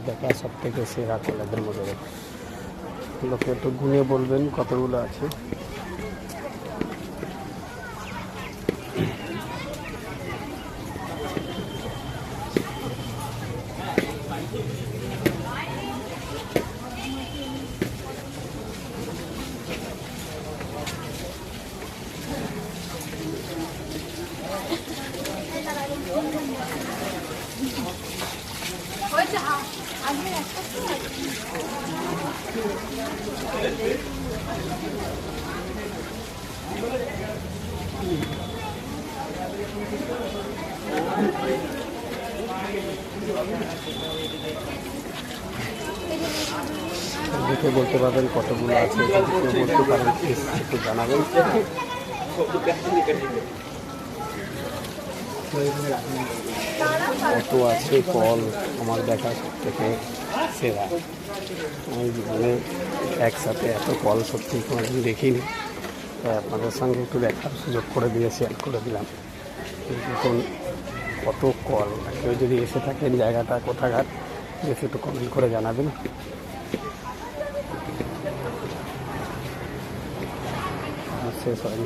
দেখা সব থেকে সেরা কলেজের মধ্যে। লোকে একটু গুনে বলবেন কতগুলো আছে। দেখে বলতে পারবেন কতগুলো আছে, যদি কেউ বলতে পারেন প্লিজ একটু জানাবেন। কত আছে কল আমার দেখা সব থেকে সেরা। আমি জীবনে একসাথে এত কল সত্যি কোনোদিন দেখিনি, তাই আপনাদের সঙ্গে একটু দেখার সুযোগ করে দিয়ে শেয়ার করে দিলাম। দেখুন কত কল, কেউ যদি এসে থাকেন জায়গাটা কোথাকার দেখে একটু কমেন্ট করে জানাবেন। শেষ হয়নি।